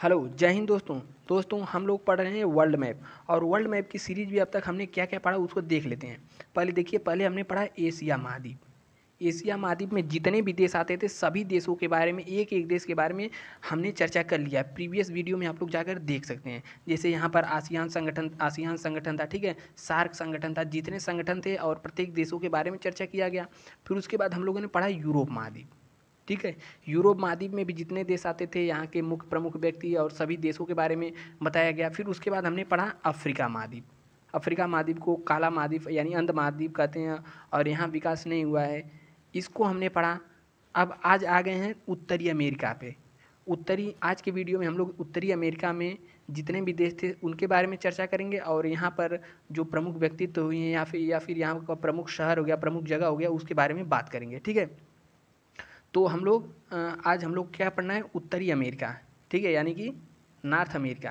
Hello, जय हिंद दोस्तों हम लोग पढ़ रहे हैं वर्ल्ड मैप। और वर्ल्ड मैप की सीरीज भी अब तक हमने क्या क्या पढ़ा उसको देख लेते हैं। पहले हमने पढ़ा एशिया महाद्वीप। एशिया महाद्वीप में जितने भी देश आते थे सभी देशों के बारे में, एक एक देश के बारे में हमने चर्चा कर लिया है। प्रीवियस वीडियो में आप लोग जाकर देख सकते हैं। जैसे यहाँ पर आसियान संगठन था, ठीक है, सार्क संगठन था, जितने संगठन थे और प्रत्येक देशों के बारे में चर्चा किया गया। फिर उसके बाद हम लोगों ने पढ़ा यूरोप महाद्वीप, ठीक है। यूरोप महाद्वीप में भी जितने देश आते थे, यहाँ के मुख्य प्रमुख व्यक्ति और सभी देशों के बारे में बताया गया। फिर उसके बाद हमने पढ़ा अफ्रीका महाद्वीप। अफ्रीका महाद्वीप को काला महाद्वीप यानी अंध महाद्वीप कहते हैं और यहाँ विकास नहीं हुआ है, इसको हमने पढ़ा। अब आज आ गए हैं उत्तरी अमेरिका पे। आज के वीडियो में हम लोग उत्तरी अमेरिका में जितने भी देश थे उनके बारे में चर्चा करेंगे और यहाँ पर जो प्रमुख व्यक्तित्व हुए हैं या फिर यहाँ का प्रमुख शहर हो गया, प्रमुख जगह हो गया, उसके बारे में बात करेंगे, ठीक है। तो आज हम लोग क्या पढ़ना है, उत्तरी अमेरिका, ठीक है, यानी कि नॉर्थ अमेरिका।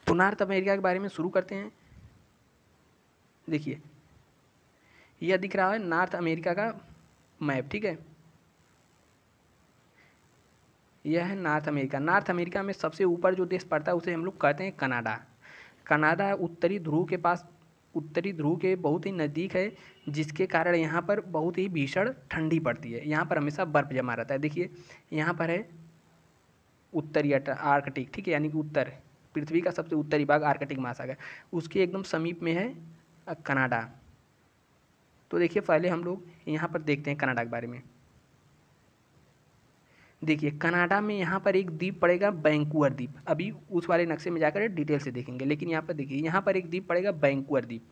तो नॉर्थ अमेरिका के बारे में शुरू करते हैं। देखिए, यह दिख रहा है नॉर्थ अमेरिका का मैप, ठीक है। यह है नॉर्थ अमेरिका। नॉर्थ अमेरिका में सबसे ऊपर जो देश पड़ता है उसे हम लोग कहते हैं कनाडा। कनाडा उत्तरी ध्रुव के बहुत ही नज़दीक है, जिसके कारण यहाँ पर बहुत ही भीषण ठंडी पड़ती है। यहाँ पर हमेशा बर्फ़ जमा रहता है। देखिए, यहाँ पर है उत्तरी आर्कटिक, ठीक है, यानी कि उत्तर पृथ्वी का सबसे उत्तरी भाग आर्कटिक महासागर, उसके एकदम समीप में है कनाडा। तो देखिए, पहले हम लोग यहाँ पर देखते हैं कनाडा के बारे में। देखिए, कनाडा में यहाँ पर एक द्वीप पड़ेगा वैंकूवर द्वीप। अभी उस वाले नक्शे में जाकर डिटेल से देखेंगे, लेकिन यहाँ पर देखिए, यहाँ पर एक द्वीप पड़ेगा वैंकूवर द्वीप।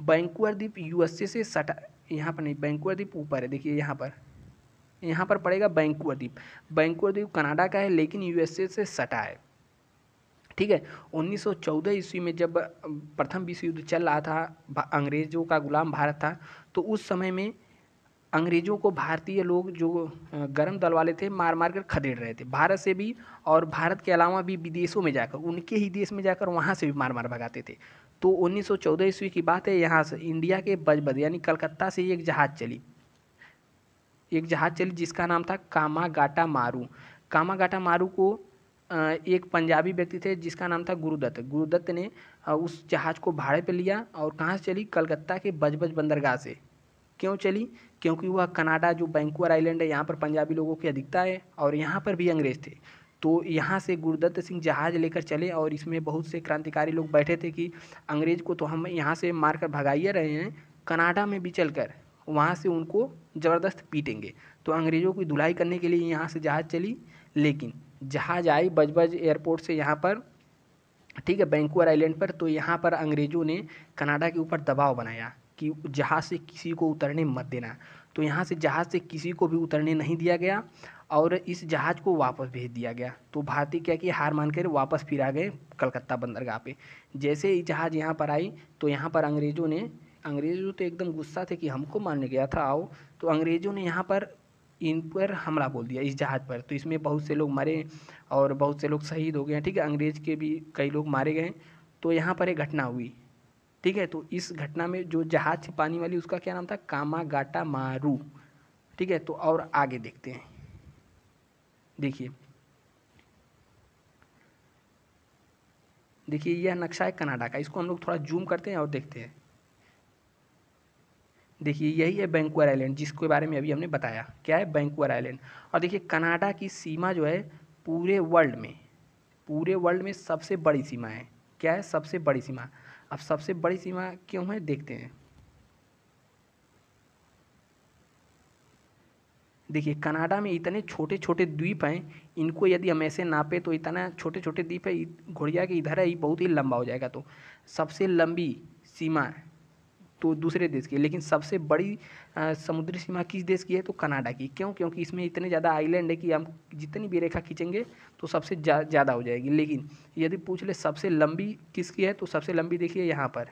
वैंकूवर द्वीप यूएसए से सटा, यहाँ पर नहीं, वैंकूवर द्वीप ऊपर है। देखिए यहाँ पर पड़ेगा वैंकूवर द्वीप। वैंकूवर द्वीप कनाडा का है लेकिन यूएसए से सटा है, ठीक है। 1914 ईस्वी में जब प्रथम विश्व युद्ध चल रहा था, अंग्रेजों का गुलाम भारत था, तो उस समय में अंग्रेजों को भारतीय लोग जो गरम दल वाले थे मार मार कर खदेड़ रहे थे, भारत से भी और भारत के अलावा भी विदेशों में जाकर, उनके ही देश में जाकर वहाँ से भी मार मार भगाते थे। तो 1914 ईस्वी की बात है, यहाँ से इंडिया के बजबद यानी कलकत्ता से एक जहाज़ चली जिसका नाम था कामागाटा मारू। कामागाटा मारू को एक पंजाबी व्यक्ति थे जिसका नाम था गुरुदत्त ने उस जहाज़ को भाड़े पे लिया और कहाँ से चली, कलकत्ता के बजबज बंदरगाह से। क्यों चली? क्योंकि वह कनाडा जो वैंकूवर आइलैंड है, यहाँ पर पंजाबी लोगों की अधिकता है और यहाँ पर भी अंग्रेज़ थे। तो यहाँ से गुरुदत्त सिंह जहाज़ लेकर चले और इसमें बहुत से क्रांतिकारी लोग बैठे थे कि अंग्रेज़ को तो हम यहाँ से मार कर भगाइए रहे हैं, कनाडा में भी चलकर वहाँ से उनको ज़बरदस्त पीटेंगे। तो अंग्रेज़ों की धुलाई करने के लिए यहाँ से जहाज़ चली, लेकिन जहाज़ आई बजबज एयरपोर्ट से यहाँ पर, ठीक है, वैंकूवर आइलैंड पर। तो यहाँ पर अंग्रेज़ों ने कनाडा के ऊपर दबाव बनाया कि जहाज़ से किसी को उतरने मत देना। तो यहाँ से जहाज़ से किसी को भी उतरने नहीं दिया गया और इस जहाज़ को वापस भेज दिया गया। तो भारतीय क्या किए, हार मान कर वापस फिर आ गए कलकत्ता बंदरगाह पे। जैसे ही जहाज़ यहाँ पर आई तो यहाँ पर अंग्रेज़ों तो एकदम गुस्सा थे कि हमको मारने गया था, आओ। तो अंग्रेज़ों ने यहाँ पर इन पर हमला बोल दिया, इस जहाज़ पर। तो इसमें बहुत से लोग मरे और बहुत से लोग शहीद हो गए, ठीक है, अंग्रेज़ के भी कई लोग मारे गए। तो यहाँ पर एक घटना हुई, ठीक है। तो इस घटना में जो जहाज़ थी पानी वाली, उसका क्या नाम था, कामागाटा मारू, ठीक है। तो और आगे देखते हैं। देखिए यह नक्शा है कनाडा का, इसको हम लोग थोड़ा जूम करते हैं और देखते हैं। देखिए, यही है वैंकूवर आइलैंड जिसके बारे में अभी हमने बताया, क्या है, वैंकूवर आइलैंड। और देखिए, कनाडा की सीमा जो है पूरे वर्ल्ड में सबसे बड़ी सीमा है। क्या है, सबसे बड़ी सीमा। अब सबसे बड़ी सीमा क्यों है, देखते हैं। देखिए, कनाडा में इतने छोटे छोटे द्वीप हैं, इनको यदि हम ऐसे नापे तो इतना छोटे छोटे द्वीप है, घुड़िया के इधर है, बहुत ही लंबा हो जाएगा। तो सबसे लंबी सीमा तो दूसरे देश की, लेकिन सबसे बड़ी समुद्री सीमा किस देश की है, तो कनाडा की। क्यों? क्योंकि इसमें इतने ज़्यादा आइलैंड है कि हम जितनी भी रेखा खींचेंगे तो सबसे ज़्यादा हो जाएगी। लेकिन यदि पूछ ले सबसे लंबी किसकी है, तो सबसे लंबी देखिए यहाँ पर,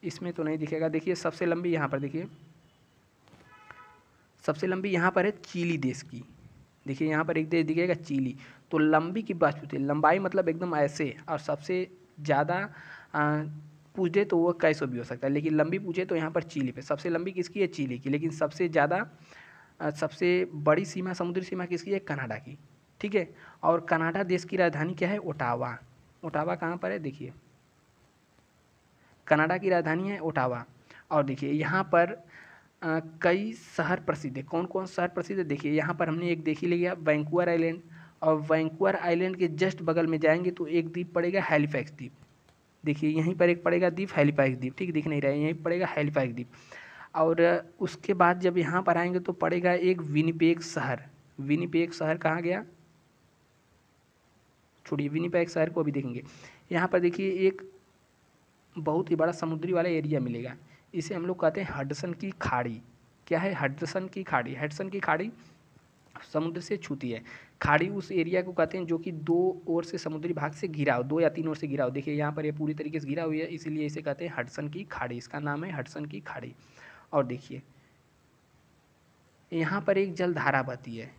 इसमें तो नहीं दिखेगा। देखिए सबसे लंबी यहाँ पर, देखिए सबसे लंबी यहाँ पर है चिली देश की। देखिए यहाँ पर एक देश दिखेगा, चिली। तो लंबी की बात पूछते, लंबाई मतलब एकदम ऐसे, और सबसे ज़्यादा पूछ दे तो वो कैसे भी हो सकता है, लेकिन लंबी पूछे तो यहाँ पर चिली पे। सबसे लंबी किसकी है, चिली की। लेकिन सबसे ज़्यादा सबसे बड़ी सीमा, समुद्री सीमा किसकी है, कनाडा की। ठीक है। और कनाडा देश की राजधानी क्या है? ओटावा। ओटावा कहाँ पर है? देखिए, कनाडा की राजधानी है ओटावा। और देखिए यहाँ पर कई शहर प्रसिद्ध है। कौन कौन शहर प्रसिद्ध है? देखिए यहाँ पर हमने एक देख ही लिया, वैंकूवर आइलैंड। और वैंकूवर आइलैंड के जस्ट बगल में जाएंगे तो एक द्वीप पड़ेगा, हैलिफैक्स द्वीप। देखिए यहीं पर एक पड़ेगा द्वीप, हैलिफैक्स द्वीप, ठीक, दिख नहीं रहा है, यहीं पड़ेगा हैलिफैक्स द्वीप। और उसके बाद जब यहाँ पर आएंगे तो पड़ेगा एक विनिपेग शहर। विनिपेग शहर कहाँ गया? छोड़िए, विनिपेग शहर को अभी देखेंगे। यहाँ पर देखिए एक बहुत ही बड़ा समुद्री वाला एरिया मिलेगा, इसे हम लोग कहते हैं हडसन की खाड़ी। क्या है? हडसन की खाड़ी। हडसन की खाड़ी समुद्र से छूती है। खाड़ी उस एरिया को कहते हैं जो कि दो ओर से समुद्री भाग से घिरा हो, 2 या 3 ओर से घिरा हो। देखिए यहाँ पर ये पूरी तरीके से घिरा हुई है, इसीलिए इसे कहते हैं हडसन की खाड़ी। इसका नाम है हडसन की खाड़ी। और देखिए यहाँ पर एक जलधारा बहती है,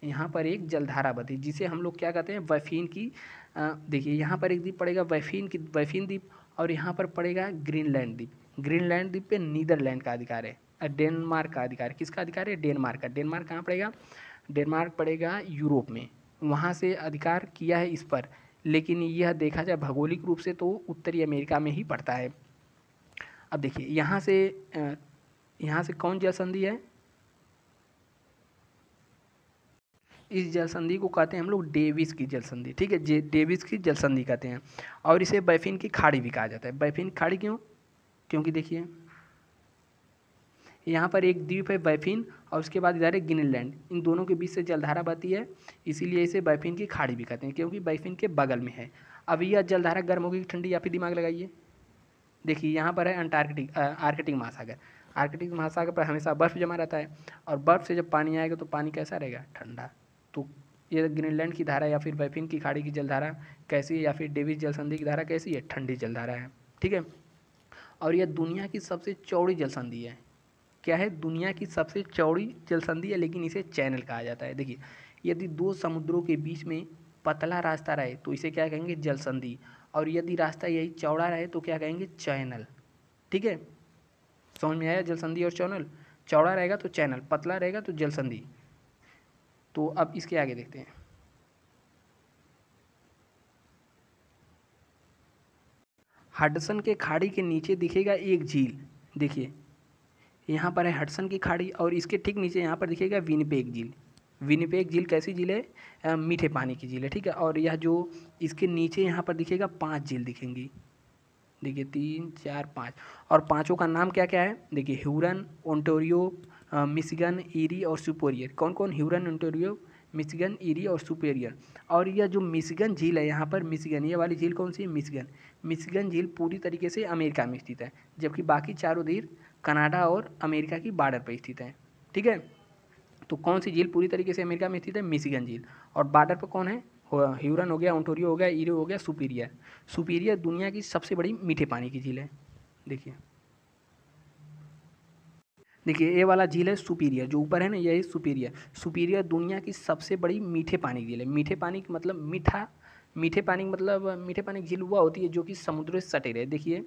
यहाँ पर एक जलधारा बहती है जिसे हम लोग क्या कहते हैं? बैफिन की। देखिए यहाँ पर एक द्वीप पड़ेगा बैफिन की, बैफिन द्वीप। और यहाँ पर पड़ेगा ग्रीनलैंड द्वीप। ग्रीनलैंड द्वीप पे नीदरलैंड का अधिकार है, डेनमार्क का अधिकार है। किसका अधिकार है? डेनमार्क का। डेनमार्क कहाँ पड़ेगा? डेनमार्क पड़ेगा यूरोप में, वहाँ से अधिकार किया है इस पर। लेकिन यह देखा जाए भौगोलिक रूप से तो उत्तरी अमेरिका में ही पड़ता है। अब देखिए यहाँ से कौन जल संधि है? इस जल संधि को कहते हैं हम लोग डेविस की जल संधि, ठीक है, डेविस की जल संधि कहते हैं। और इसे बैफिन की खाड़ी भी कहा जाता है। बैफिन की खाड़ी क्यों? क्योंकि देखिए यहाँ पर एक द्वीप है बैफिन, और उसके बाद इधर है ग्रीनलैंड, इन दोनों के बीच से जलधारा बहती है, इसीलिए इसे बैफिन की खाड़ी भी कहते हैं, क्योंकि बैफिन के बगल में है। अब यह जलधारा गर्म होगी कि ठंडी? या फिर दिमाग लगाइए। देखिए यहाँ पर है आर्कटिक महासागर। आर्कटिक महासागर पर हमेशा बर्फ़ जमा रहता है, और बर्फ़ से जब पानी आएगा तो पानी कैसा रहेगा? ठंडा। तो ये ग्रीनलैंड की धारा या फिर बैफिन की खाड़ी की जलधारा कैसी है? या फिर डेविस जल संधि की धारा कैसी है? ठंडी जलधारा है, ठीक है। और यह दुनिया की सबसे चौड़ी जल संधि है। क्या है? दुनिया की सबसे चौड़ी जल संधि है, लेकिन इसे चैनल कहा जाता है। देखिए यदि दो समुद्रों के बीच में पतला रास्ता रहे तो इसे क्या कहेंगे? जल संधि। और यदि रास्ता यही चौड़ा रहे तो क्या कहेंगे? चैनल, ठीक है। समझ में आया? जल संधि और चैनल। चौड़ा रहेगा तो चैनल, पतला रहेगा तो जल संधि। तो अब इसके आगे देखते हैं। हडसन के खाड़ी के नीचे दिखेगा एक झील। देखिए यहाँ पर है हडसन की खाड़ी, और इसके ठीक नीचे यहाँ पर दिखेगा विनिपेग झील। विनिपेग झील कैसी झील है? मीठे पानी की झील है, ठीक है। और यह जो इसके नीचे यहाँ पर दिखेगा 5 झील दिखेंगी। देखिए 3, 4, 5, और पांचों का नाम क्या क्या है? देखिए ह्यूरन, ओंटारियो, मिशिगन, ईरी और सुपेरियर। कौन कौन? ह्यूरन, ओंटारियो, मिशिगन, ईरी और सुपेरियर। और यह जो मिशिगन झील है यहाँ पर, मिशिगन, ये वाली झील कौन सी है? मिशिगन। मिशिगन झील पूरी तरीके से अमेरिका में स्थित है, जबकि बाकी चारों झील कनाडा और अमेरिका की बॉर्डर पर स्थित है, ठीक है। तो कौन सी झील पूरी तरीके से अमेरिका में स्थित है? मिशिगन झील। और बॉर्डर पर कौन है? ह्यूरन हो गया, ओंटारियो हो गया, ईरी हो गया, सुपीरियर। सुपीरियर दुनिया की सबसे बड़ी मीठे पानी की झील है। देखिए देखिए ये वाला झील है सुपीरियर, जो ऊपर है ना, यही सुपीरियर। सुपीरियर दुनिया की सबसे बड़ी मीठे पानी की झील है। मीठे पानी का मतलब मीठा, मीठे पानी का मतलब मीठे पानी की झील वह होती है जो कि समुद्र से सटे रहे। देखिए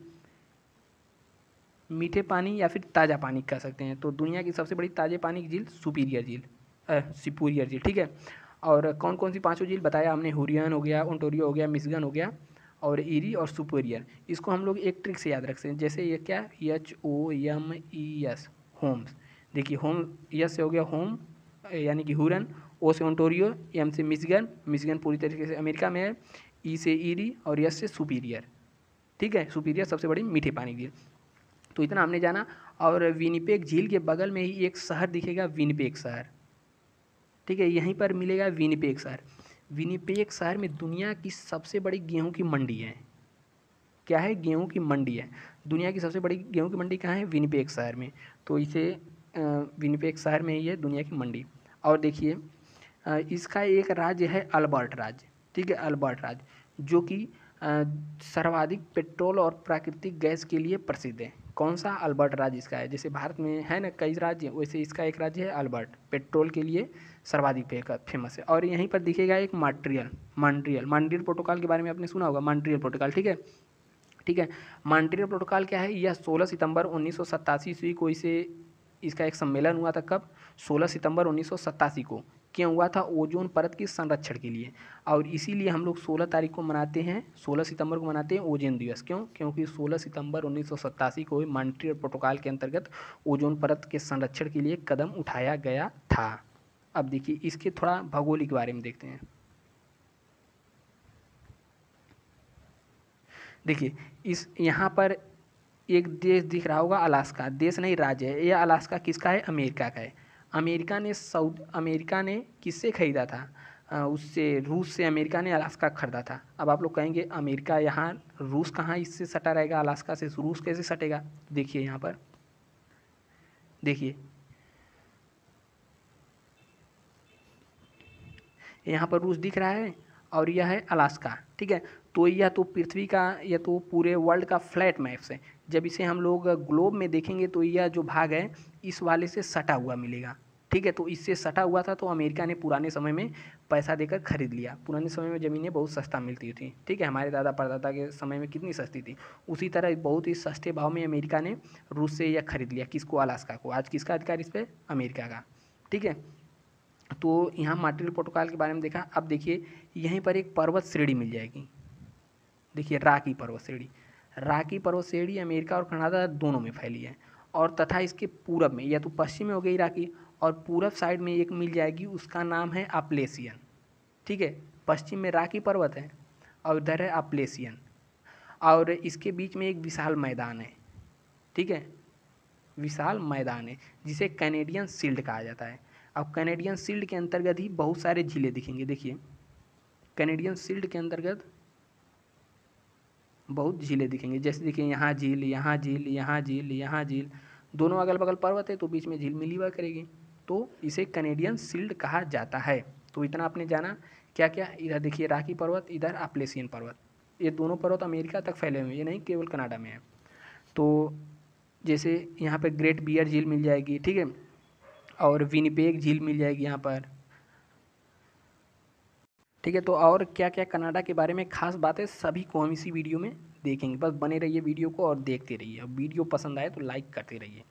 मीठे पानी या फिर ताज़ा पानी कह सकते हैं। तो दुनिया की सबसे बड़ी ताज़े पानी की झील सुपीरियर झील, सुपीरियर झील, ठीक है। और कौन कौन सी पांचों झील बताया हमने? ह्यूरन हो गया, ओंटारियो हो गया, मिशिगन हो गया, और ईरी और सुपीरियर। इसको हम लोग एक ट्रिक से याद रख सकते हैं, जैसे ये क्या, HOMES, होम्स। देखिए होम, यस से हो गया होम यानी कि ह्यूरन, ओ से ओंटारियो, एम से मिशिगन, मिशिगन पूरी तरीके से अमेरिका में है, ई से ईरी और यस से सुपीरियर, ठीक है। सुपीरियर सबसे बड़ी मीठे पानी की झील। तो इतना हमने जाना। और विनिपेग झील के बगल में ही एक शहर दिखेगा, विनिपेग शहर, ठीक है। यहीं पर मिलेगा विनिपेग शहर। विनिपेग शहर में दुनिया की सबसे बड़ी गेहूं की मंडी है। क्या है? गेहूं की मंडी है। दुनिया की सबसे बड़ी गेहूं की मंडी कहाँ है? विनिपेग शहर में। तो इसे विनिपेग शहर में ही है दुनिया की मंडी। और देखिए इसका एक राज्य है अल्बर्ट राज्य, ठीक है, अल्बर्ट राज्य, जो कि सर्वाधिक पेट्रोल और प्राकृतिक गैस के लिए प्रसिद्ध है। कौन सा? अल्बर्ट राज्य इसका है। जैसे भारत में है ना कई राज्य, वैसे इसका एक राज्य है अल्बर्ट, पेट्रोल के लिए सर्वाधिक फेमस है। और यहीं पर दिखेगा एक मॉन्ट्रियल प्रोटोकॉल के बारे में आपने सुना होगा, मॉन्ट्रियल प्रोटोकॉल, ठीक है, ठीक है। मॉन्ट्रियल प्रोटोकॉल क्या है? यह 16 सितंबर 1987 ईस्वी को इसका एक सम्मेलन हुआ था। कब? 16 सितंबर 1987 को क्यों हुआ था? ओजोन परत के संरक्षण के लिए। और इसीलिए हम लोग 16 तारीख को मनाते हैं, 16 सितंबर को मनाते हैं ओजोन दिवस। क्यों? क्योंकि 16 सितंबर 1987 को मॉन्ट्रियल प्रोटोकॉल के अंतर्गत ओजोन परत के संरक्षण के लिए कदम उठाया गया था। अब देखिए इसके थोड़ा भौगोलिक बारे में देखते हैं। देखिए इस यहाँ पर एक देश दिख रहा होगा, अलास्का। देश नहीं, राज्य है। यह अलास्का किसका है? अमेरिका का है। अमेरिका ने किससे खरीदा था? उससे, रूस से अमेरिका ने अलास्का खरीदा था। अब आप लोग कहेंगे अमेरिका यहाँ, रूस कहाँ इससे सटा रहेगा? अलास्का से रूस कैसे सटेगा? देखिए यहाँ पर, देखिए यहाँ पर रूस दिख रहा है और यह है अलास्का, ठीक है। तो यह तो पृथ्वी का, यह तो पूरे वर्ल्ड का फ्लैट मैप्स है। जब इसे हम लोग ग्लोब में देखेंगे तो यह जो भाग है इस वाले से सटा हुआ मिलेगा, ठीक है। तो इससे सटा हुआ था, तो अमेरिका ने पुराने समय में पैसा देकर खरीद लिया। पुराने समय में ज़मीनें बहुत सस्ता मिलती थी, ठीक है। हमारे दादा परदादा के समय में कितनी सस्ती थी, उसी तरह बहुत ही सस्ते भाव में अमेरिका ने रूस से यह खरीद लिया। किसको? अलास्का को। आज किसका अधिकार इस पर? अमेरिका का, ठीक है। तो यहाँ मॉन्ट्रियल प्रोटोकॉल के बारे में देखा। अब देखिए यहीं पर एक पर्वत श्रेणी मिल जाएगी। देखिए रॉकी पर्वत श्रेणी, रॉकी पर्वत श्रेणी अमेरिका और कनाडा दोनों में फैली है। और तथा इसके पूरब में, या तो पश्चिम में हो गई रॉकी, और पूरब साइड में एक मिल जाएगी, उसका नाम है अपलेशियन, ठीक है। पश्चिम में रॉकी पर्वत है और इधर है अपलेशियन, और इसके बीच में एक विशाल मैदान है, ठीक है। विशाल मैदान है जिसे कैनेडियन शील्ड कहा जाता है। अब कैनेडियन शील्ड के अंतर्गत ही बहुत सारे झीलें दिखेंगे। देखिए कैनेडियन शील्ड के अंतर्गत बहुत झीलें दिखेंगे। जैसे देखिए यहाँ झील, यहाँ झील, यहाँ झील, यहाँ झील, दोनों अगल बगल पर्वत है तो बीच में झील मिली हुआ करेगी, तो इसे कैनेडियन शील्ड कहा जाता है। तो इतना आपने जाना। क्या क्या? इधर देखिए रॉकी पर्वत, इधर अपलेशियन पर्वत, ये दोनों पर्वत अमेरिका तक फैले हुए हैं, ये नहीं केवल कनाडा में है। तो जैसे यहाँ पर ग्रेट बियर झील मिल जाएगी, ठीक है, और विनिपेग झील मिल जाएगी यहाँ पर, ठीक है। तो और क्या क्या कनाडा के बारे में खास बातें, सभी को हम इसी वीडियो में देखेंगे। बस बने रहिए वीडियो को और देखते रहिए। अब वीडियो पसंद आए तो लाइक करते रहिए,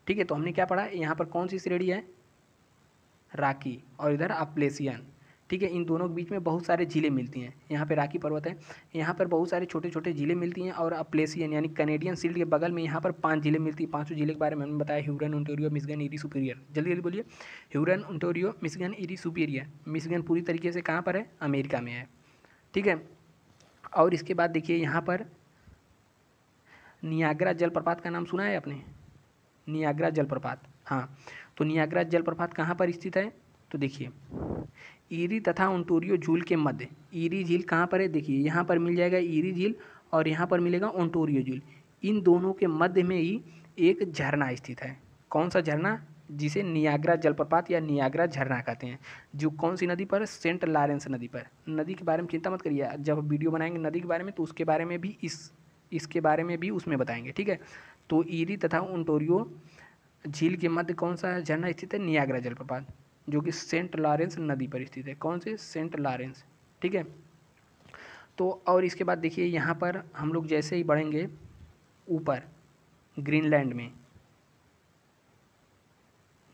ठीक है। तो हमने क्या पढ़ा? यहाँ पर कौन सी श्रेणी है? रॉकी, और इधर अपलेशियन, ठीक है। इन दोनों के बीच में बहुत सारे झीलें मिलती हैं। यहाँ पे रॉकी पर्वत है, यहाँ पर बहुत सारे छोटे छोटे झीलें मिलती हैं। और अपलेशियन यानी कैनेडियन शील्ड के बगल में यहाँ पर 5 झीलें मिलती हैं। 5 झीलें के बारे में हमने बताया, Huron, Ontario, Michigan, Erie, Superior. जल्दी जल्दी बोलिए। Huron, Ontario, Michigan, Erie, Superior. Michigan पूरी तरीके से कहाँ पर है? अमेरिका में है, ठीक है। और इसके बाद देखिए यहाँ पर नियाग्रा जलप्रपात का नाम सुना है आपने? नियाग्रा जलप्रपात, हाँ। तो नियाग्रा जलप्रपात कहाँ पर स्थित है? तो देखिए ईरी तथा ओंटारियो झील के मध्य, ईरी झील कहाँ पर है? देखिए यहाँ पर मिल जाएगा ईरी झील, और यहाँ पर मिलेगा ओंटारियो झील। इन दोनों के मध्य में ही एक झरना स्थित है। कौन सा झरना? जिसे नियाग्रा जलप्रपात या नियाग्रा झरना कहते हैं। जो कौन सी नदी पर? सेंट लॉरेंस नदी पर। नदी के बारे में चिंता मत करिए, जब वीडियो बनाएंगे नदी के बारे में तो उसके बारे में भी इसके बारे में भी उसमें बताएंगे, ठीक है। तो ईरी तथा ओंटारियो झील के मध्य कौन सा झरना स्थित है? नियाग्रा जलप्रपात, जो कि सेंट लॉरेंस नदी पर स्थित है। कौन से? सेंट लॉरेंस, ठीक है। तो और इसके बाद देखिए यहाँ पर हम लोग जैसे ही बढ़ेंगे ऊपर, ग्रीनलैंड में,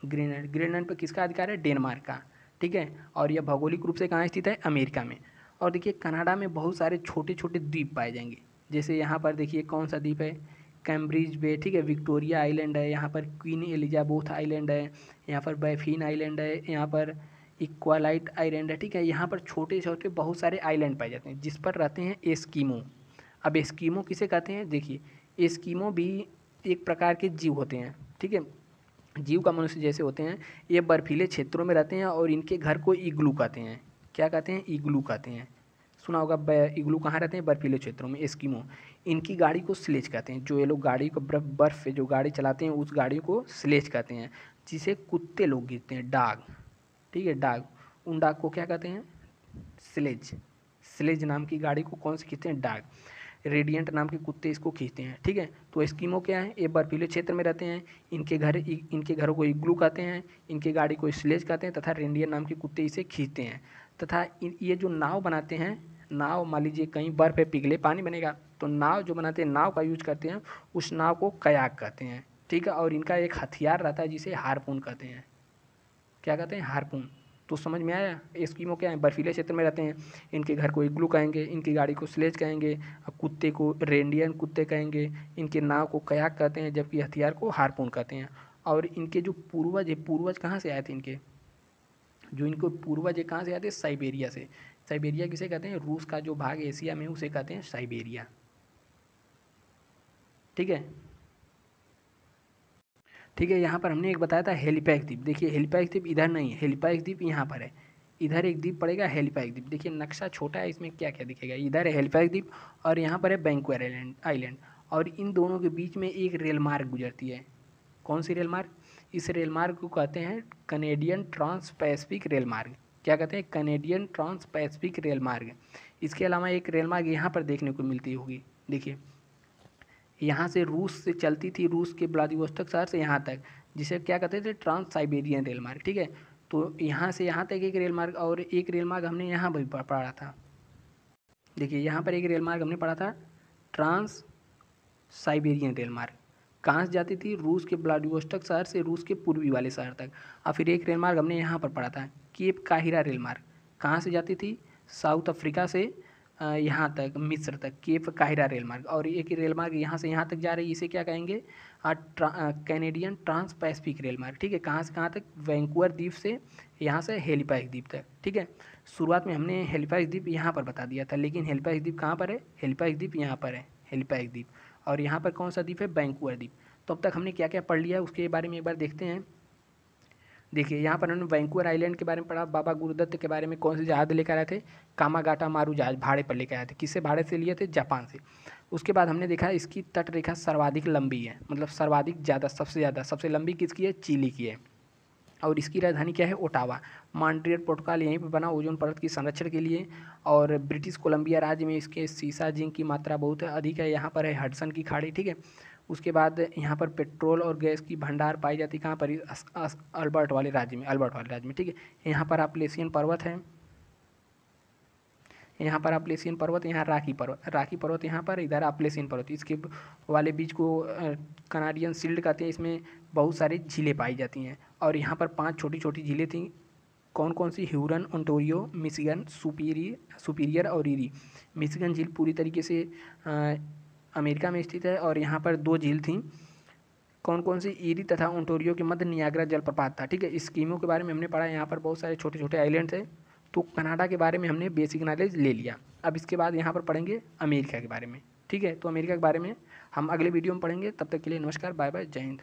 ग्रीनलैंड पर किसका अधिकार है? डेनमार्क का, ठीक है। और यह भौगोलिक रूप से कहाँ स्थित है? अमेरिका में। और देखिए कनाडा में बहुत सारे छोटे छोटे द्वीप पाए जाएंगे। जैसे यहाँ पर देखिए कौन सा द्वीप है? कैम्ब्रिज बे, ठीक है। विक्टोरिया आइलैंड है, यहाँ पर क्वीन एलिजाबेथ आइलैंड है, यहाँ पर बैफिन आइलैंड है, यहाँ पर इक्वालाइट आइलैंड है, ठीक है। यहाँ पर छोटे छोटे बहुत सारे आइलैंड पाए जाते हैं जिस पर रहते हैं एस्कीमो। अब एस्कीमो किसे कहते हैं? देखिए एस्कीमो भी एक प्रकार के जीव होते हैं, ठीक है। जीव का मनुष्य जैसे होते हैं, ये बर्फीले क्षेत्रों में रहते हैं और इनके घर को इग्लू कहते हैं। क्या कहते हैं? इग्लू कहते हैं। सुना होगा इग्लू कहाँ रहते हैं? बर्फीले क्षेत्रों में, एस्किमो। इनकी गाड़ी को स्लेज कहते हैं। जो ये लोग गाड़ी को बर्फ़ पे जो गाड़ी चलाते हैं उस गाड़ी को स्लेज कहते हैं, जिसे कुत्ते लोग खींचते हैं, डाग, ठीक है, डाग। उन डाग को क्या कहते हैं? स्लेज। स्लेज नाम की गाड़ी को कौन से खींचते हैं? डाग। रेडियंट नाम के कुत्ते इसको खींचते हैं, ठीक है। तो एस्किमो क्या है? ये बर्फीले क्षेत्र में रहते हैं। इनके घरों को इग्लू कहते हैं, इनके गाड़ी को स्लेज कहते हैं, तथा रेंडियर नाम के कुत्ते इसे खींचते हैं। तथा ये जो नाव बनाते हैं, नाव मान लीजिए कहीं बर्फ़ है, पिघले पानी बनेगा, तो नाव जो बनाते हैं, नाव का यूज करते हैं, उस नाव को कयाक कहते हैं, ठीक है। और इनका एक हथियार रहता है जिसे हारपून कहते हैं। क्या कहते हैं? हारपून। तो समझ में आया। एस्किमो क्या है, बर्फीले क्षेत्र में रहते हैं। इनके घर को इग्लू कहेंगे, इनकी गाड़ी को स्लेज कहेंगे, कुत्ते को रेंडियन कुत्ते कहेंगे, इनके नाव को कयाक कहते हैं, जबकि हथियार को हारपून कहते हैं। और इनके जो पूर्वज है, पूर्वज कहाँ से आए थे इनके, जो इनको पूर्वज है कहाँ से आए थे, साइबेरिया से। साइबेरिया किसे कहते हैं, रूस का जो भाग एशिया में उसे कहते हैं साइबेरिया। ठीक है, ठीक है। यहाँ पर हमने एक बताया था हेलीपैक्स द्वीप। देखिए हेलीपैक्स द्वीप इधर नहीं है, हेलीपैक्स द्वीप यहाँ पर है। इधर एक द्वीप पड़ेगा हेलीपैक्स द्वीप। देखिए नक्शा छोटा है, इसमें क्या क्या दिखेगा, इधर है हेलीपैक्स द्वीप और यहाँ पर है वैंकूवर आइलैंड। और इन दोनों के बीच में एक रेल मार्ग गुजरती है। कौन सी रेल मार्ग, इस रेल मार्ग को कहते हैं कनेडियन ट्रांस पैसिफिक रेल मार्ग। क्या कहते हैं, कनेडियन ट्रांस पैसिफिक रेल मार्ग। इसके अलावा एक रेल मार्ग यहाँ पर देखने को मिलती होगी। देखिए यहाँ से रूस से चलती थी, रूस के व्लादिवोस्तोक शहर से यहाँ तक, जिसे क्या कहते थे, ट्रांस साइबेरियन रेल मार्ग। ठीक है, तो यहाँ से यहाँ तक एक रेल मार्ग, और एक रेल मार्ग हमने यहाँ भी पढ़ा था। देखिए यहाँ पर एक रेल मार्ग हमने पढ़ा था, ट्रांस साइबेरियन रेल मार्ग। कहाँ से जाती थी, रूस के व्लादिवोस्तोक शहर से रूस के पूर्वी वाले शहर तक। और फिर एक रेल मार्ग हमने यहाँ पर पढ़ा था, केप काहिरा रेल मार्ग। कहाँ से जाती थी, साउथ अफ्रीका से यहाँ तक, मिस्र तक, केप काहिरा रेल मार्ग। और एक रेल मार्ग यहाँ से यहाँ तक जा रही है, इसे क्या कहेंगे, कैनेडियन ट्रांस पैसिफिक रेल मार्ग। ठीक है, कहाँ से कहाँ तक, वैंकूवर द्वीप से यहाँ से हेलीपैक्स द्वीप तक। ठीक है, शुरुआत में हमने हेलीपैक्स द्वीप यहाँ पर बता दिया था, लेकिन हेलीपैक्स द्वीप कहाँ पर है, हेलीपैक्स द्वीप यहाँ पर है, हेलीपैक्स द्वीप। और यहाँ पर कौन सा द्वीप है, वैंकूवर द्वीप। तो अब तक हमने क्या क्या पढ़ लिया उसके बारे में एक बार देखते हैं। देखिए यहाँ पर हमने वैंकूवर आइलैंड के बारे में पढ़ा, बाबा गुरुदत्त के बारे में, कौन से जहाज लेकर आए थे, कामागाटा मारू जहाज भाड़े पर लेकर आए थे। किससे भाड़े से लिए थे, जापान से। उसके बाद हमने देखा इसकी तट रेखा सर्वाधिक लंबी है, मतलब सर्वाधिक ज़्यादा, सबसे लंबी किसकी है, चिली की है। और इसकी राजधानी क्या है, ओटावा। मॉन्ट्रियल प्रोटोकॉल यहीं पर बना ओजोन परत की संरक्षण के लिए। और ब्रिटिश कोलंबिया राज्य में इसके सीसा जिंक की मात्रा बहुत अधिक है। यहाँ पर है हडसन की खाड़ी। ठीक है, उसके बाद यहाँ पर पेट्रोल और गैस की भंडार पाई जाती, कहाँ पर, अल्बर्ट वाले राज्य में, अल्बर्ट वाले राज्य में। ठीक है, यहाँ पर अपलेशियन पर्वत है, यहाँ पर अपलेशियन पर्वत, यहाँ राकी पर्वत यहाँ पर, इधर अपलेशियन पर्वत। इसके वाले बीच को कनाडियन शील्ड कहते हैं। इसमें बहुत सारी झीलें पाई जाती हैं। और यहाँ पर 5 छोटी छोटी झीलें थीं। कौन कौन सी, ह्यूरन, ओंटारियो, मिशिगन, सुपीरियर और ईरी। मिशिगन झील पूरी तरीके से अमेरिका में स्थित है। और यहाँ पर 2 झील थीं, कौन कौन सी, ईरी तथा ओंटारियो के मध्य नियाग्रा जलप्रपात था। ठीक है, स्कीमों के बारे में हमने पढ़ा। यहाँ पर बहुत सारे छोटे छोटे आइलैंड्स हैं। तो कनाडा के बारे में हमने बेसिक नॉलेज ले लिया। अब इसके बाद यहाँ पर पढ़ेंगे अमेरिका के बारे में। ठीक है, तो अमेरिका के बारे में हम अगले वीडियो में पढ़ेंगे। तब तक के लिए नमस्कार, बाय बाय, जय हिंद।